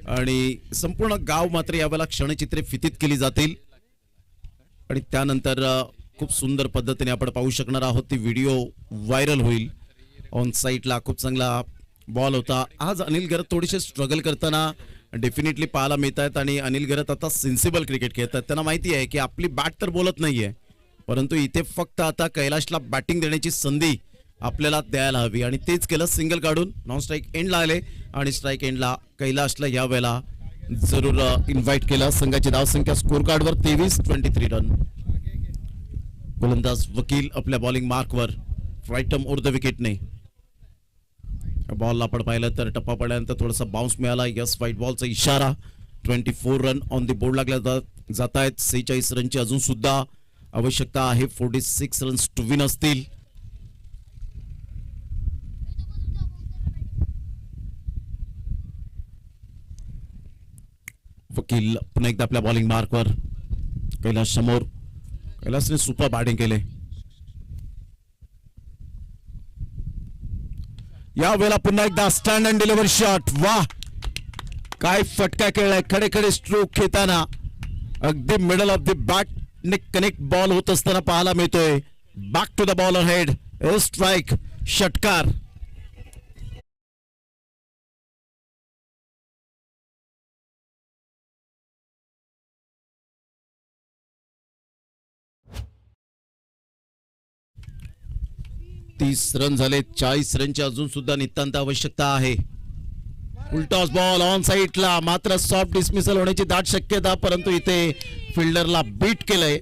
आणि संपूर्ण गाव मात्र यावेळेला क्षणचित्रे फितीत केली जातील. आणि त्यानंतर खूप सुंदर पद्धतीने आपण पाहू शकणार आहोत. ती व्हिडिओ व्हायरल होईल. ऑन साईडला खूप चांगला बॉल होता. आज अनिल गरत थोडेसे स्ट्रगल करताना डेफिनेटली पाहायला मिळत आहेत आणि अनिल गरत आता सेन्सिबल क्रिकेट खेळतात. त्यांना माहिती आहे की आपली बॅट तर बोलत नाहीये परंतु इथे फक्त आता कैलाशला बॅटिंग देण्याची संधी आपल्याला द्यायला हवी आणि तेच केलं. सिंगल काढून नॉन स्ट्राईक एंडला आले आणि स्ट्राईक एंडला कैलाशला या वेळेला जरूर इन्व्हाइट केलं. संघाची धावसंख्या स्कोर कार्डवर 23 रन. गोलंदाज वकील आपल्या बॉलिंग मार्कवर राईटम ओर द विकेटने. बॉलला आपण पाहिलं तर टप्पा पडल्यानंतर थोडासा बाउन्स मिळाला. यस व्हाईट बॉलचा इशारा. 24 रन ऑन द बोर्ड लागल्या जात आहेत. 46 रनची अजून सुद्धा आवश्यकता आहे. 46 रन्स टू विन असतील. वकील पुन्हा एकदा आपल्या बॉलिंग मार्कवर. कैलाश समोर. कैलाशने सुपर बॅटिंग केले. या वेळेला पुन्हा एकदा स्टँड अँड डिलिव्हर शॉट. वाह काय फटका खेळलाय. खडे खडे स्ट्रोक खेळताना अगदी मिडल ऑफ द बॅट ने कनेक्ट बॉल होत असताना पाहायला मिळतोय. Back to the bowler head. Strike. षटकार. रन झाले. 40 रनची अजून सुद्धा नितांत आवश्यकता आहे. उलटॉस बॉल ऑन साईडला मात्र सॉफ्ट डिसमिसल होण्याची दाट शक्यता परंतु इथे फिल्डरला बीट केलंय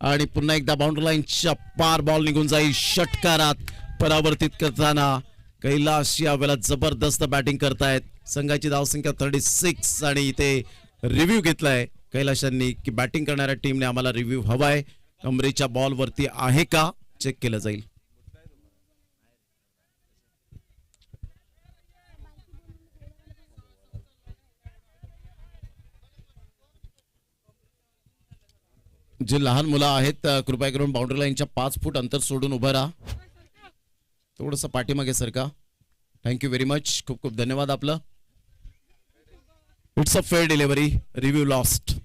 आणि पुन्हा एकदा बाउंड्री लाईनच्या पार बॉल निघून जाईल. षटकारात परावर्तित करताना कैलाश या वेळेला जबरदस्त बॅटिंग करतायत. संघाची धावसंख्या 36 आणि इथे रिव्ह्यू घेतलाय कैलाशांनी की बॅटिंग करणाऱ्या टीमने आम्हाला रिव्ह्यू हवाय. कमरेच्या बॉल वरती आहे का चेक केलं जाईल. जे लहान मुलं आहेत कृपया करून बाउंड्री लाईनच्या 5 फूट अंतर सोडून उभं राहा. थोडंसं पाठीमागे सरका. Thank you very much. खूप खूप धन्यवाद आपलं. It's a fair delivery. Review lost.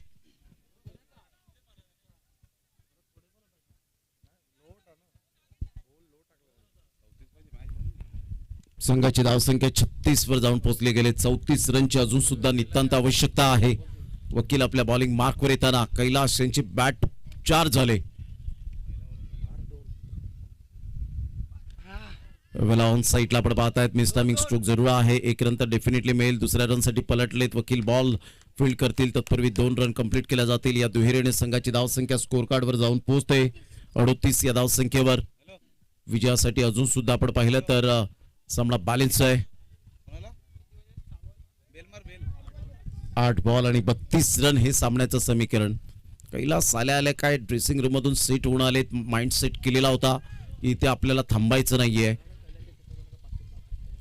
संघाची धावसंख्या 36 वर जाऊन पोहोचले गेले. 34 रनची अजून सुद्धा नितांत आवश्यकता आहे. वकील आपल्या बॉलिंग मार्कवर येताना कैलाश यांची बॅट 4 झाले. ऑन साईडला आपण पाहतायत मिस टायमिंग स्ट्रोक जरूर आहे. 1 रन तर डेफिनेटली मिळेल. दुसऱ्या रन साठी पलटलेत वकील. बॉल फील्ड करतील तत्पूर्वी 2 रन कंप्लीट केल्या जातील. या दुहेरीने संघाची धावसंख्या स्कोर कार्डवर जाऊन पोहोचते 38 या धावसंख्येवर. विजयासाठी अजून सुद्धा आपण पाहिलं तर सामना बॅलन्स आहे. 8 बॉल आणि 32 रन हे सामन्याचं समीकरण. कैलास आल्या काय ड्रेसिंग रूम मधून सेट होऊन आले, माइंड सेट केलेला होता इथे आपल्याला थांबायचं नाहीये.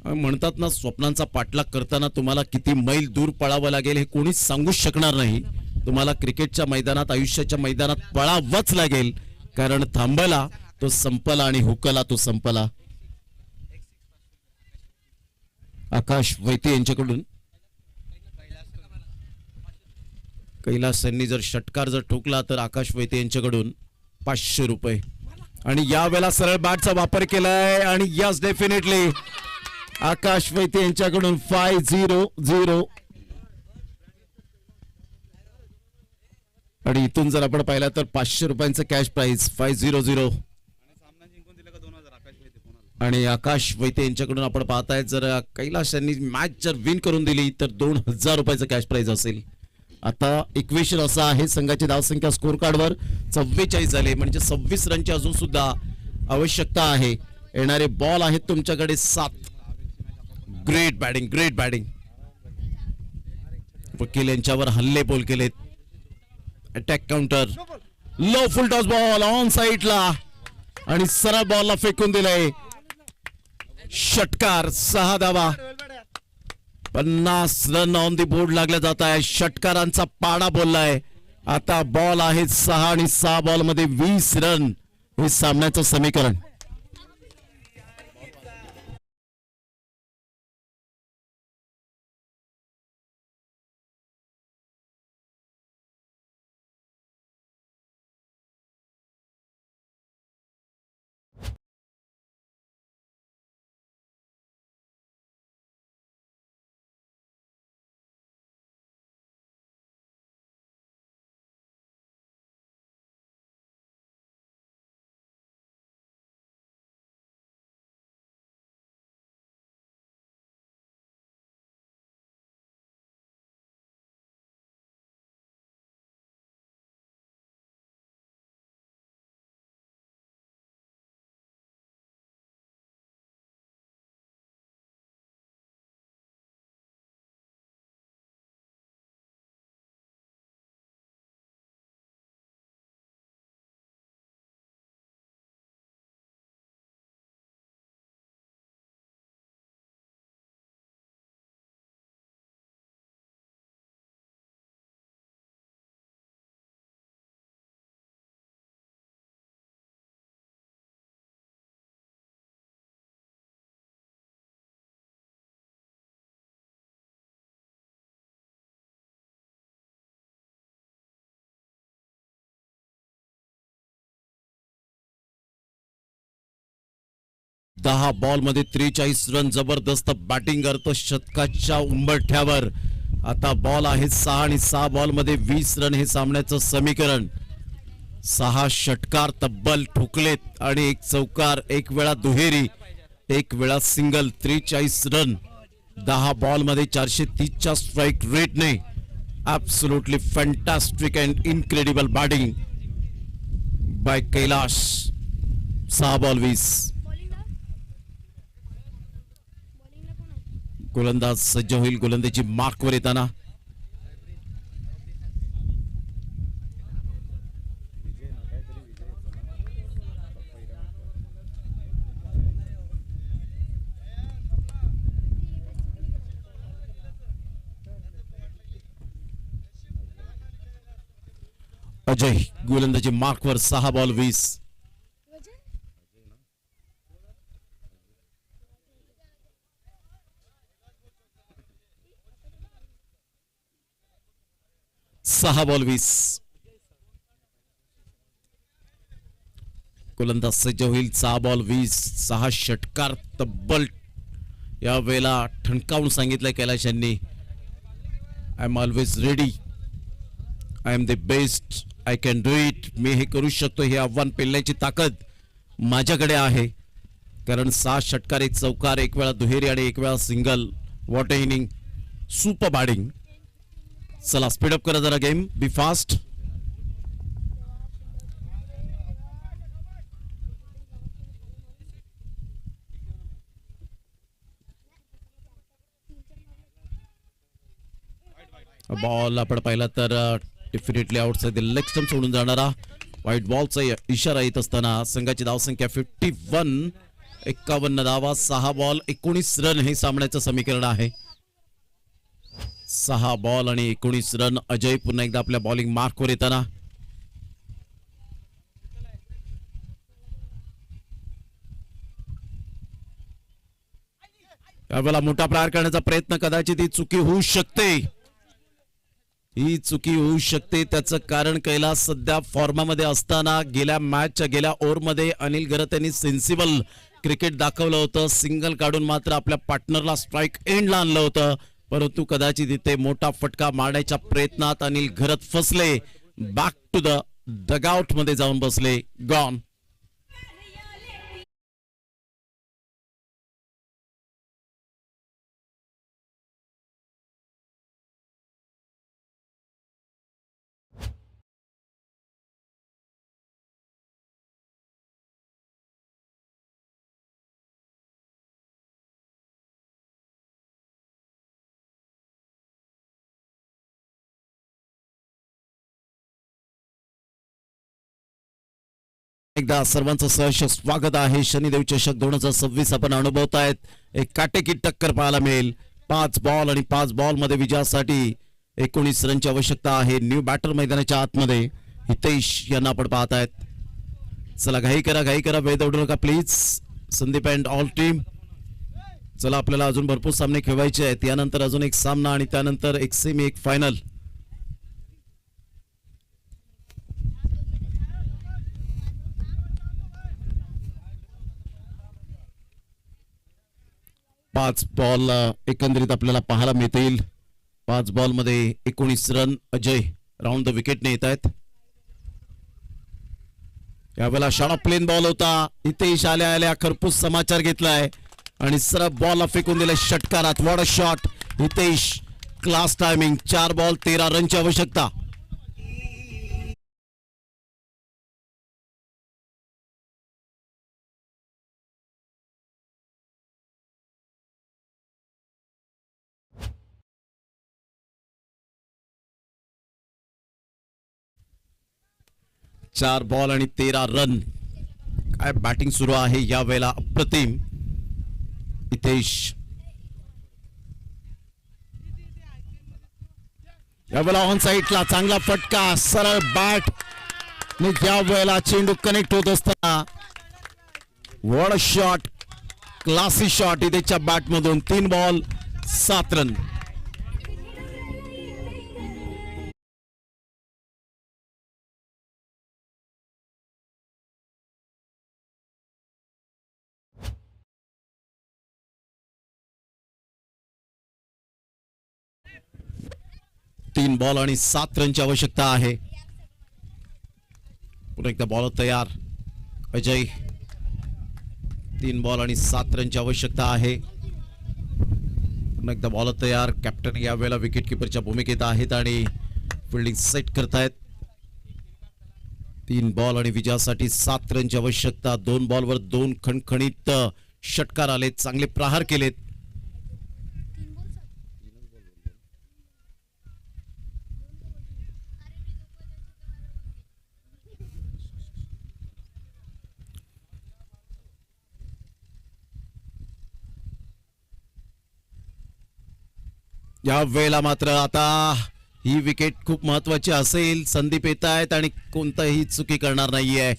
म्हणतात ना, स्वप्नांचा पाठलाग करताना तुम्हाला किती मैल दूर पळावं लागेल हे कोणीच सांगूच शकणार नाही. तुम्हाला क्रिकेटच्या मैदानात, आयुष्याच्या मैदानात पळावंच लागेल, कारण थांबला तो संपला आणि हुकला तो संपला. आकाश वैते यांच्याकडून कैलास यांनी जर षटकार जर ठोकला तर आकाश वैते यांच्याकडून 500 रुपये. आणि यावेळेला सरळ बॅटचा वापर केलाय आणि यस डेफिनेटली आकाश वैते यांच्याकडून 500. आणि इथून जर आपण पाहिलं तर 500 रुपयांचं कॅश प्राइज 500. आणि आकाश वैते यांच्याकडून आपण पाहताय जर कैलास यांनी मॅच जर विन करून दिली तर 2000 रुपयाचं कॅश प्राइज असेल. आता इक्वेशन असं आहे, संघाची धावसंख्या स्कोर कार्डवर 44 झाले, म्हणजे 26 रनची अजून सुद्धा आवश्यकता आहे. येणारे बॉल आहेत तुमच्याकडे 7. Great batting, great batting. वकील यांच्यावर हल्ले बोल केलेत. Attack counter, low full toss ball on साइडला आणि सरळ बॉलला फेकून दिलंय. षटकार, 6 धावा, 50 रन ऑन दी बोर्ड लागल्या जात आहे. षटकारांचा पाडा बोललाय. आता बॉल आहे 6 आणि 6 बॉल मध्ये 20 रन हे सामन्याचं समीकरण. दहा बॉल मध्ये 43 रन, जबरदस्त बॅटिंग करतो शतकाच्या उंबरठ्यावर. आता बॉल आहे 6 आणि 6 बॉल मध्ये 20 रन हे सामन्याचं समीकरण. 6 षटकार तब्बल ठोकलेत आणि 1 चौकार, 1 वेळा दुहेरी, 1 वेळा सिंगल. 43 रन 10 बॉल मध्ये 430 च्या स्ट्राइक रेटने. Absolutely fantastic and incredible batting by Kailash. 6 ball 20. गोलंदाज सज्ज होईल गोलंदाजी मार्कवर येताना. अजय गोलंदाजी मार्कवर. 6 बॉल 20. सहा बॉल 20. गोलंदाज सज्ज होईल. 6 बॉल 20. 6 षटकार तब्बल या वेळेला ठणकावून सांगितलंय कैलाश यांनी. I am always ready, I am the best, I can do it. मी हे करू शकतो, हे आव्हान पेलण्याची ताकद माझ्याकडे आहे. कारण 6 षटकार, 1 चौकार, 1 वेळा दुहेरी आणि 1 वेळा single. What a inning, super batting. चला स्पीडअप करा जरा गेम. बी फास्ट. बॉल आपण पाहिला तर definitely outside the leg stump सोडून जाणारा व्हाईट बॉलचा इशारा येत असताना संघाची धावसंख्या 51. 51 धावा, 6 बॉल 19 रन हे सामन्याचं समीकरण आहे. 6 बॉल आणि 19 रन. अजय पुन्हा एकदा आपल्या बॉलिंग मार्कवर येताना. यावेळेला मोठा प्रहार करण्याचा प्रयत्न, कदाचित ही चुकी होऊ शकते. ही चुकी होऊ शकते. त्याचं कारण कैलास सध्या फॉर्मामध्ये असताना गेल्या मॅचच्या गेल्या ओव्हरमध्ये अनिल घरत यांनी सेन्सिबल क्रिकेट दाखवलं होतं. सिंगल काढून मात्र आपल्या पार्टनरला स्ट्राईक एंडला आणलं होतं. परंतु कदाचित इथे मोठा फटका मारण्याच्या प्रयत्नात अनिल घरत फसले. बॅक टू द डगआउट मध्ये जाऊन बसले. गॉन. एकदा सर्वांचं सहर्ष स्वागत आहे. शनिदेव चषक 2026 आपण अनुभवतायत. एक काटेकी टक्कर पाहायला मिळेल. 5 बॉल आणि 5 बॉल मध्ये विजयासाठी 19 रनची आवश्यकता आहे. न्यू बॅटर मैदानाच्या आतमध्ये हितेश यांना आपण पाहतायत. चला घाई करा वेळ दौडू नका please. Sandeep and all team. चला आपल्याला अजून भरपूर सामने खेळवायचे आहेत. यानंतर अजून एक सामना आणि त्यानंतर एक सेमी, एक फायनल. पाच बॉल एकंदरीत आपल्याला पाहायला मिळतील. 5 बॉल मध्ये 19 रन. अजय राऊंड द विकेटने येत आहेत. यावेळेला शॉर्ट प्लेन बॉल होता. हितेश आल्या खरपूस समाचार घेतलाय आणि सरळ बॉल फेकून दिले षटकारात. What a shot. Hitesh class timing. 4 ball 13 रनची आवश्यकता. चार बॉल आणि 13 रन. काय बॅटिंग सुरू आहे या वेळेला. अप्रतिम. हितेश यावेळेला ऑन साईडला चांगला फटका. सरळ बॅट. या वेळेला चेंडू कनेक्ट होत असताना what a shot. Classy shot हितेशच्या बॅट मधून. 3 बॉल 7 रन. तीन बॉल आणि 7 रनची आवश्यकता आहे. पुन्हा एकदा बॉल तयार. अजय. 3 बॉल आणि 7 रनची आवश्यकता आहे. पुन्हा एकदा बॉल तयार. कॅप्टन या वेळेला विकेट किपरच्या भूमिकेत आहेत आणि फिल्डिंग सेट करतायत. 3 बॉल आणि विजयासाठी 7 रनची आवश्यकता. 2 बॉलवर 2 खणखणीत षटकार आलेत. चांगले प्रहार केलेत. या वेळेला मात्र आता ही विकेट खूप महत्वाची असेल. संदीप येत आहेत आणि कोणताही चुकी करणार नाहीये.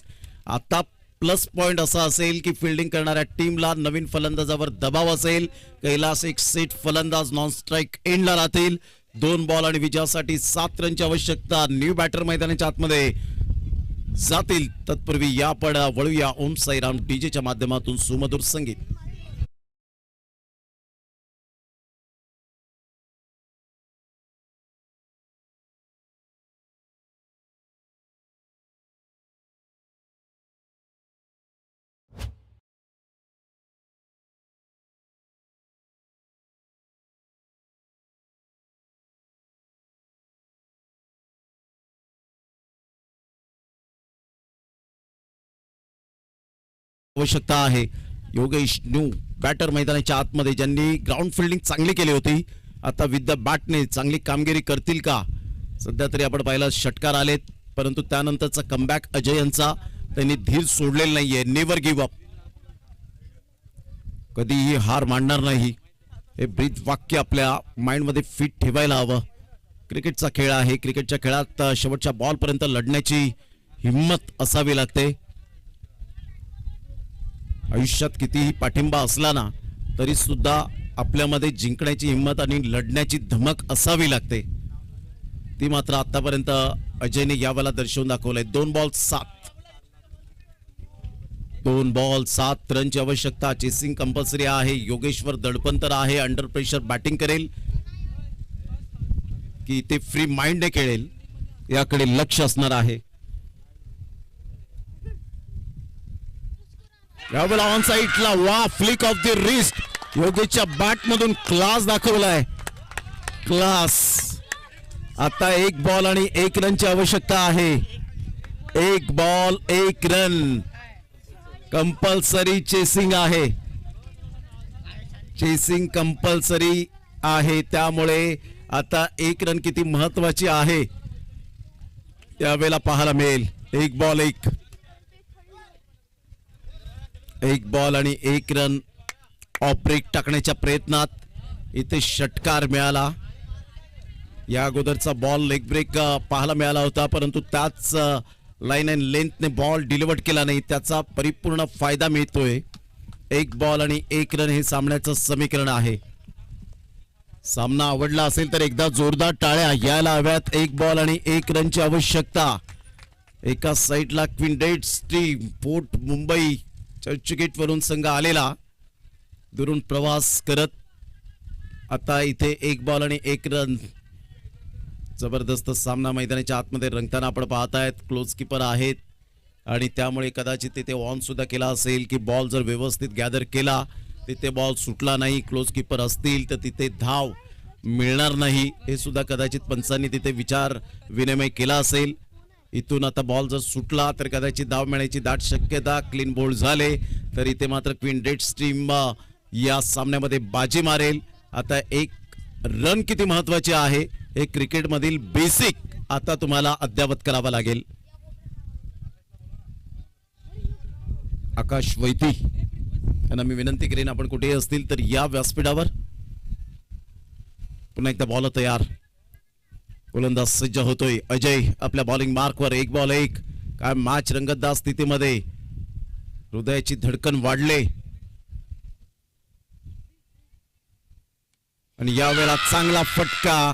आता प्लस पॉइंट असा असेल की फिल्डिंग करणाऱ्या टीमला नवीन फलंदाजावर दबाव असेल. कैलास एक सेट फलंदाज नॉन स्ट्राईक एंडला राहतील. 2 बॉल आणि विजयासाठी 7 रनची आवश्यकता. न्यू बॅटर मैदानाच्या आतमध्ये जातील. तत्पूर्वी या पण वळूया ओम साईराम डीजेच्या माध्यमातून सुमधुर संगीत. आवश्यकता आहे. योगेश न्यू बॅटर मैदानाच्या आतमध्ये, ज्यांनी ग्राउंड फिल्डिंग चांगली केली होती, आता विथ द बॅटने चांगली कामगिरी करतील का? सध्या तरी आपण पाहिलं षटकार आलेत, परंतु त्यानंतरचा कमबॅक अजय यांचा, त्यांनी धीर सोडलेला नाहीये. नेव्हर गिव्ह अप, कधीही हार मानणार नाही. हे ब्रीथ वाक्य आपल्या माइंडमध्ये फिट ठेवायला हवं. क्रिकेटचा खेळ आहे. क्रिकेटच्या खेळात शेवटच्या बॉल पर्यंत लढण्याची हिम्मत असावी लागते. आयुष्यात कितीही पाठिंबा असला ना तरी सुद्धा आपल्यामध्ये जिंकण्याची हिम्मत आणि लढण्याची धमक असावी लागते. ती मात्र आतापर्यंत अजयने यावेळेला दर्शवून दाखवलंय. 2 बॉल 7 रनची आवश्यकता. चेसिंग कंपल्सरी आहे. योगेश्वर दडपण तर आहे. अंडर प्रेशर बॅटिंग करेल की ते फ्री माइंडने खेळेल याकडे लक्ष असणार आहे. यावेळेला ऑन साईडला वा फ्लिक ऑफ द रिस्ट. योगेशच्या बॅट मधून क्लास दाखवलाय. क्लास. आता 1 बॉल आणि 1 रनची आवश्यकता आहे. 1 बॉल 1 रन. कंपल्सरी चेसिंग आहे. चेसिंग कंपल्सरी आहे. त्यामुळे आता 1 रन किती महत्वाची आहे त्यावेळेला पाहायला मिळेल. 1 बॉल 1 बॉल आणि 1 रन. ऑफ ब्रेक टाकण्याच्या प्रयत्नात इथे षटकार मिळाला. या अगोदरचा बॉल लेग ब्रेक पाहायला मिळाला होता, परंतु त्याच लाईन अँड लेंथने बॉल डिलिव्हर केला नाही. त्याचा परिपूर्ण फायदा मिळतोय. 1 बॉल आणि 1 रन हे सामन्याचं समीकरण आहे. सामना आवडला असेल तर एकदा जोरदार टाळ्या यायला हव्यात. 1 बॉल आणि 1 रनची आवश्यकता. एका साईडला क्विंडेट स्ट्रीम फोर्ट मुंबई चर्चगेट वरून संघ आलेला, दुरून प्रवास करत आता इथे 1 बॉल आणि 1 रन. जबरदस्त सामना मैदानाच्या आतमध्ये रंगताना आपण पाहतायत. क्लोज कीपर आहेत आणि त्यामुळे कदाचित तिथे ऑन सुद्धा केला असेल की बॉल जर व्यवस्थित गॅदर केला, तिथे बॉल सुटला नाही, क्लोज कीपर असतील तर तिथे धाव मिळणार नाही, हे सुद्धा कदाचित पंचांनी तिथे विचार विनिमय केला असेल. इथून आता बॉल जर सुटला तर कदाचित धाव मिळण्याची दाट शक्यता. क्लीन बोल्ड झाले तर इथे मात्र क्वीन स्ट्रीम या सामन्यामध्ये बाजी मारेल. आता 1 रन किती महत्वाचे आहे हे क्रिकेट मधील बेसिक आता तुम्हाला अद्यावत करावा लागेल. आकाश वैती यांना मी विनंती करेन, आपण कुठेही असतील तर या व्यासपीठावर. पुन्हा एकदा बॉल तयार. गोलंदाज सज्ज होतोय. अजय आपल्या बॉलिंग मार्कवर. 1 बॉल 1. काय मॅच रंगतदार स्थितीमध्ये. हृदयाची धडकन वाढले आणि यावेळेला चांगला फटका.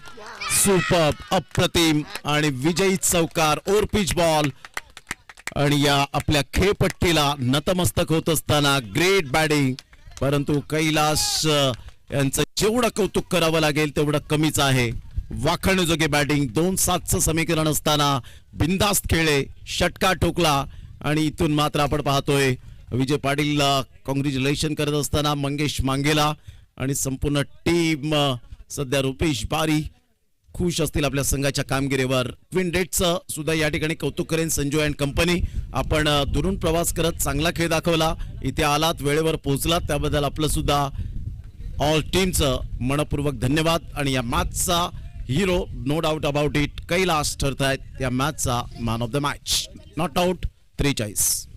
सुपर, अप्रतिम आणि विजयी चौकार. ओव्हर पिच बॉल आणि या आपल्या खेळपट्टीला नतमस्तक होत असताना ग्रेट बॅटिंग. परंतु कैलास यांचं जेवढं कौतुक करावं लागेल तेवढं कमीच आहे. वाखाणजोगे बॅटिंग. 2-7चं समीकरण असताना बिनधास्त खेळले, षटकार ठोकला आणि इथून मात्र आपण पाहतोय विजय पाटील कॉंग्रॅच्युलेशन करत असताना मंगेश मांगेला आणि संपूर्ण टीम. सध्या रुपेश बारी खुश असतील आपल्या संघाच्या कामगिरीवर. ट्विन डेटचं सुद्धा या ठिकाणी कौतुक करेन. संजू अँड कंपनी, आपण दुरून प्रवास करत चांगला खेळ दाखवला, इथे आलात, वेळेवर पोहोचलात, त्याबद्दल आपलं सुद्धा ऑल टीमचं मनपूर्वक धन्यवाद. आणि या मॅचचा hero no doubt about it Kailas ठरतायत या मॅचचा man of the match. Not out 43.